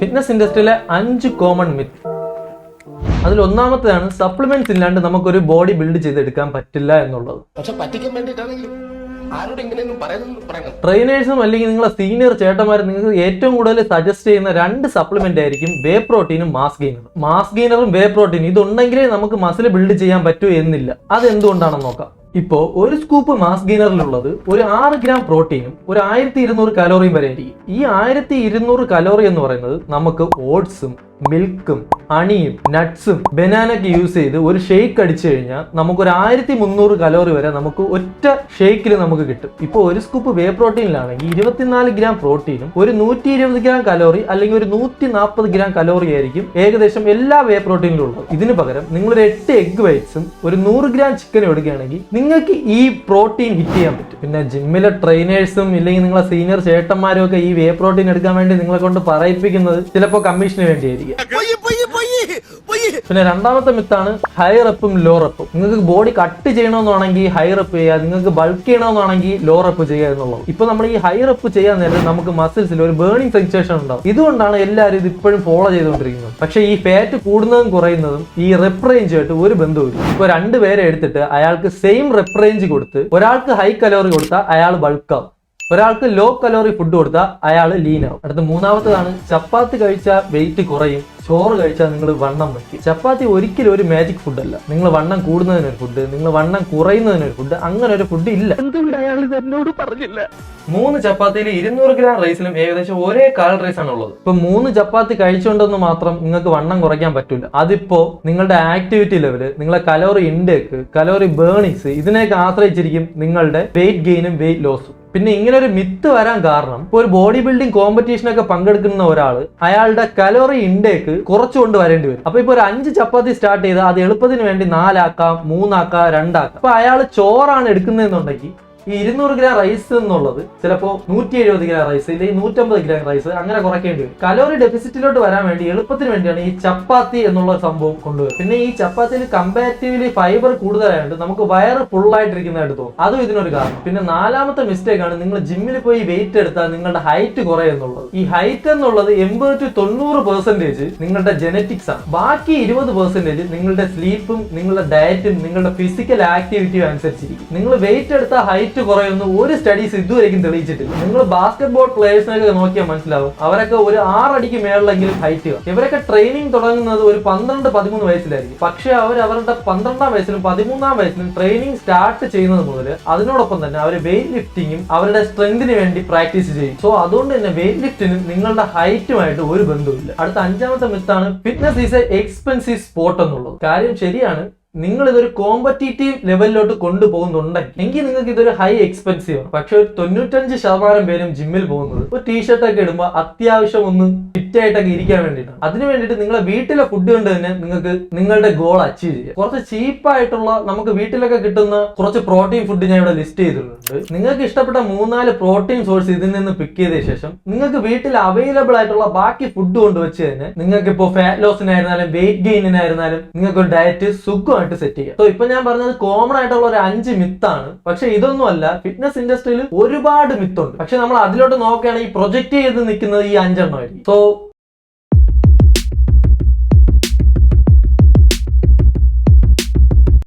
Fitness ഇൻഡസ്ട്രിയിലെ 5 common myth. അതിൽ ഒന്നാമത്തേതാണ് supplements ഇല്ലാണ്ട് നമുക്കൊരു ബോഡി ബിൽഡ് ചെയ്തെടുക്കാൻ പറ്റില്ല എന്നുള്ളത്. ട്രെയിനേഴ്സും അല്ലെങ്കിൽ നിങ്ങളെ സീനിയർ ചേട്ടന്മാർ നിങ്ങൾക്ക് ഏറ്റവും കൂടുതൽ സജസ്റ്റ് ചെയ്യുന്ന 2 സപ്ലിമെന്റ് ആയിരിക്കും വേ പ്രോട്ടീനും മാസ് ഗെയിനറും. മാസ് ഗെയിനറും വേ പ്രോട്ടീനും ഇതുണ്ടെങ്കിലേ നമുക്ക് മസിൽ ബിൽഡ് ചെയ്യാൻ പറ്റൂ എന്നില്ല. അതെന്തുകൊണ്ടാണെന്ന് നോക്കാം. ഇപ്പോ ഒരു സ്കൂപ്പ് മാസ് ഗെയിനറിലുള്ളത് ഒരു 6 ഗ്രാം പ്രോട്ടീനും ഒരു 1200 കലോറിയും വരെ ആയിരിക്കും. ഈ 1200 കലോറി എന്ന് പറയുന്നത് നമുക്ക് ഓട്സും മിൽക്കും ഹണിയും നട്ട്സും ബനാനൊക്കെ യൂസ് ചെയ്ത് ഒരു ഷേക്ക് അടിച്ചു കഴിഞ്ഞാൽ നമുക്ക് ഒരു 1300 കലോറി വരെ നമുക്ക് ഒറ്റ ഷേക്കിൽ നമുക്ക് കിട്ടും. ഇപ്പോൾ ഒരു സ്കൂപ്പ് വേ പ്രോട്ടീനിലാണെങ്കിൽ 24 ഗ്രാം പ്രോട്ടീനും ഒരു 120 ഗ്രാം കലോറി അല്ലെങ്കിൽ ഒരു 140 ഗ്രാം കലോറി ആയിരിക്കും ഏകദേശം എല്ലാ വേ പ്രോട്ടീനിലും ഉള്ളത്. ഇതിന് പകരം നിങ്ങൾ ഒരു 8 എഗ് വൈറ്റ്സും ഒരു 100 ഗ്രാം ചിക്കനും എടുക്കുകയാണെങ്കിൽ നിങ്ങൾക്ക് ഈ പ്രോട്ടീൻ ഹിറ്റ് ചെയ്യാൻ പറ്റും. പിന്നെ ജിമ്മിലെ ട്രെയിനേഴ്സും ഇല്ലെങ്കിൽ നിങ്ങളെ സീനിയർ ചേട്ടന്മാരും ഒക്കെ ഈ വേ പ്രോട്ടീൻ എടുക്കാൻ വേണ്ടി നിങ്ങളെ കൊണ്ട് പറയിപ്പിക്കുന്നത് ചിലപ്പോൾ കമ്മീഷന് വേണ്ടിയായിരിക്കും. പിന്നെ രണ്ടാമത്തെ മിത്താണ് ഹൈ റെപ്പും ലോ റെപ്പും. നിങ്ങൾക്ക് ബോഡി കട്ട് ചെയ്യണമെന്നാണെങ്കിൽ ഹൈ റെപ്പ് ചെയ്യുക, നിങ്ങൾക്ക് ബൾക്ക് ചെയ്യണമെന്നാണെങ്കിൽ ലോ റെപ്പ് ചെയ്യുക എന്നുള്ളത്. ഇപ്പൊ നമ്മൾ ഈ ഹൈ റെപ്പ് ചെയ്യാൻ നേരം നമുക്ക് മസിൽസിൽ ഒരു ബേണിംഗ് സെൻസേഷൻ ഉണ്ടാവും. ഇതുകൊണ്ടാണ് എല്ലാവരും ഇത് ഇപ്പോഴും ഫോളോ ചെയ്തുകൊണ്ടിരിക്കുന്നത്. പക്ഷേ ഈ ഫാറ്റ് കൂടുന്നതും കുറയുന്നതും ഈ റെപ്പ് റേഞ്ചുമായിട്ട് ഒരു ബന്ധവുമില്ല. ഇപ്പൊ 2 പേരെ എടുത്തിട്ട് അയാൾക്ക് സെയിം റെപ്പ് റേഞ്ച് കൊടുത്ത് ഒരാൾക്ക് ഹൈ കലോറി കൊടുത്താൽ അയാൾ ബൾക്കാവും, ഒരാൾക്ക് ലോ കലോറി ഫുഡ് കൊടുത്താൽ അയാൾ ലീൻ ആവും. അടുത്ത മൂന്നാമത്തേതാണ് ചപ്പാത്തി കഴിച്ചാൽ വെയിറ്റ് കുറയും, ചോറ് കഴിച്ചാൽ നിങ്ങൾ വണ്ണം വയ്ക്കും. ചപ്പാത്തി ഒരിക്കലും ഒരു മാജിക് ഫുഡ് അല്ല. നിങ്ങൾ വണ്ണം കൂടുന്നതിനൊരു ഫുഡ്, നിങ്ങൾ വണ്ണം കുറയുന്നതിനൊരു ഫുഡ്, അങ്ങനെ ഒരു ഫുഡ് ഇല്ല. എന്തുകൊണ്ട് അയാൾ എന്നോട് പറഞ്ഞില്ല? 3 ചപ്പാത്തിയിൽ 200 ഗ്രാം റൈസിലും ഏകദേശം ഒരേ കാലറീസ് ആണ് ഉള്ളത്. ഇപ്പൊ 3 ചപ്പാത്തി കഴിച്ചുകൊണ്ടെന്ന് മാത്രം നിങ്ങൾക്ക് വണ്ണം കുറയ്ക്കാൻ പറ്റില്ല. അതിപ്പോ നിങ്ങളുടെ ആക്ടിവിറ്റി ലെവല്, നിങ്ങളെ കലോറി ഇൻടേക്ക്, കലോറി ബേണിങ്സ് ഇതിനെയൊക്കെ ആശ്രയിച്ചിരിക്കും നിങ്ങളുടെ വെയിറ്റ് ഗെയിനും വെയിറ്റ് ലോസും. പിന്നെ ഇങ്ങനെ ഒരു മിത്ത് വരാൻ കാരണം ഇപ്പൊ ഒരു ബോഡി ബിൽഡിംഗ് കോമ്പറ്റീഷനൊക്കെ പങ്കെടുക്കുന്ന ഒരാൾ അയാളുടെ കലോറി ഇൻടേക്ക് കുറച്ചുകൊണ്ട് വരേണ്ടി വരും. അപ്പൊ ഇപ്പൊ ഒരു 5 ചപ്പാത്തി സ്റ്റാർട്ട് ചെയ്താൽ അത് എളുപ്പത്തിന് വേണ്ടി 4 ആക്കാം, 3 ആക്കാം, 2 ആക്കാം. അപ്പൊ അയാൾ ചോറാണ് എടുക്കുന്നതെന്നുണ്ടെങ്കിൽ ഈ 200 ഗ്രാം റൈസ് എന്നുള്ളത് ചിലപ്പോൾ 170 ഗ്രാം റൈസ് അല്ലെങ്കിൽ 150 ഗ്രാം റൈസ് അങ്ങനെ കുറയ്ക്കേണ്ടി വരും. കലോറി ഡെഫിസിറ്റിലോട്ട് വരാൻ വേണ്ടി എളുപ്പത്തിന് വേണ്ടിയാണ് ഈ ചപ്പാത്തി എന്നുള്ള സംഭവം കൊണ്ടുവരുന്നത്. പിന്നെ ഈ ചപ്പാത്തിയിൽ കമ്പാരിറ്റീവ്ലി ഫൈബർ കൂടുതലായിട്ട് നമുക്ക് വയറ് ഫുൾ ആയിട്ടിരിക്കുന്നതായിട്ട് തോന്നും. അതും ഇതിനൊരു കാരണം. പിന്നെ 4ാമത്തെ മിസ്റ്റേക്ക് ആണ് നിങ്ങൾ ജിമ്മിൽ പോയി വെയിറ്റ് എടുത്താൽ നിങ്ങളുടെ ഹൈറ്റ് കുറയും എന്നുള്ളത്. ഈ ഹൈറ്റ് എന്നുള്ളത് 80 to 90% നിങ്ങളുടെ ജെനറ്റിക്സ് ആണ്. ബാക്കി 20% നിങ്ങളുടെ സ്ലീപ്പും നിങ്ങളുടെ ഡയറ്റും നിങ്ങളുടെ ഫിസിക്കൽ ആക്ടിവിറ്റിയും അനുസരിച്ചിരിക്കും. നിങ്ങൾ വെയിറ്റ് എടുത്താൽ ഹൈറ്റ് കുറയുന്ന ഒരു സ്റ്റഡീസ് ഇതുവരെയും തെളിയിച്ചിട്ടില്ല. നിങ്ങൾ ബാസ്കറ്റ്ബോൾ പ്ലേയേഴ്സിനൊക്കെ നോക്കിയാൽ മനസ്സിലാവും, അവരൊക്കെ ഒരു 6 അടിക്ക് മേളിലെങ്കിലും ഹൈറ്റ് കാണും. ഇവരൊക്കെ ട്രെയിനിങ് തുടങ്ങുന്നത് ഒരു 12-13 വയസ്സിലായിരിക്കും. പക്ഷെ അവരുടെ 12ാം വയസ്സിലും 13ാം വയസ്സിലും ട്രെയിനിങ് സ്റ്റാർട്ട് ചെയ്യുന്നത് മുതൽ അതിനോടൊപ്പം തന്നെ അവർ വെയിറ്റ് ലിഫ്റ്റിംഗും അവരുടെ സ്ട്രെങ്തിന് വേണ്ടി പ്രാക്ടീസ് ചെയ്യും. സോ അതുകൊണ്ട് തന്നെ വെയിറ്റ് ലിഫ്റ്റിനും നിങ്ങളുടെ ഹൈറ്റുമായിട്ട് ഒരു ബന്ധവുമില്ല. അടുത്ത 5ാമത്തെ മിത്താണ് fitness is a expensive sport എന്നുള്ളത്. കാര്യം ശരിയാണ്. നിങ്ങൾ ഇതൊരു കോമ്പറ്റീറ്റീവ് ലെവലിലോട്ട് കൊണ്ടുപോകുന്നുണ്ടെങ്കിൽ എങ്കിൽ നിങ്ങൾക്ക് ഇതൊരു ഹൈ എക്സ്പെൻസീവ് ആണ്. പക്ഷെ ഒരു 95% പേരും ജിമ്മിൽ പോകുന്നത് ഒരു ടീഷർട്ടൊക്കെ ഇടുമ്പോൾ അത്യാവശ്യം ഒന്ന് ഫിറ്റ് ആയിട്ടൊക്കെ ഇരിക്കാൻ വേണ്ടിയിട്ടാണ്. അതിന് വേണ്ടിയിട്ട് നിങ്ങളെ വീട്ടിലെ ഫുഡ് കൊണ്ട് തന്നെ നിങ്ങൾക്ക് നിങ്ങളുടെ ഗോൾ അച്ചീവ് ചെയ്യാം. കുറച്ച് ചീപ്പായിട്ടുള്ള നമുക്ക് വീട്ടിലൊക്കെ കിട്ടുന്ന കുറച്ച് പ്രോട്ടീൻ ഫുഡ് ഞാൻ ഇവിടെ ലിസ്റ്റ് ചെയ്തിട്ടുണ്ട്. നിങ്ങൾക്ക് ഇഷ്ടപ്പെട്ട 3-4 പ്രോട്ടീൻ സോഴ്സ് ഇതിൽ നിന്ന് പിക്ക് ചെയ്ത ശേഷം നിങ്ങൾക്ക് വീട്ടിൽ അവൈലബിൾ ആയിട്ടുള്ള ബാക്കി ഫുഡ് കൊണ്ടുവച്ച് തന്നെ നിങ്ങൾക്ക് ഇപ്പോൾ ഫാറ്റ് ലോസിനായിരുന്നാലും വെയിറ്റ് ഗെയിനിനായിരുന്നാലും നിങ്ങൾക്ക് ഒരു ഡയറ്റ് സുഖമായിട്ട് സെറ്റ് ചെയ്യാം. സോ ഇപ്പൊ ഞാൻ പറഞ്ഞത് കോമൺ ആയിട്ടുള്ള ഒരു 5 മിത്താണ്. പക്ഷെ ഇതൊന്നും അല്ല, ഫിറ്റ്നസ് ഇൻഡസ്ട്രിയിൽ ഒരുപാട് മിത്തുണ്ട്. പക്ഷെ നമ്മൾ അതിലോട്ട് നോക്കുകയാണെങ്കിൽ പ്രൊജക്ട് ചെയ്ത് നിൽക്കുന്നത് ഈ 5 എണ്ണമായിരിക്കും. സോ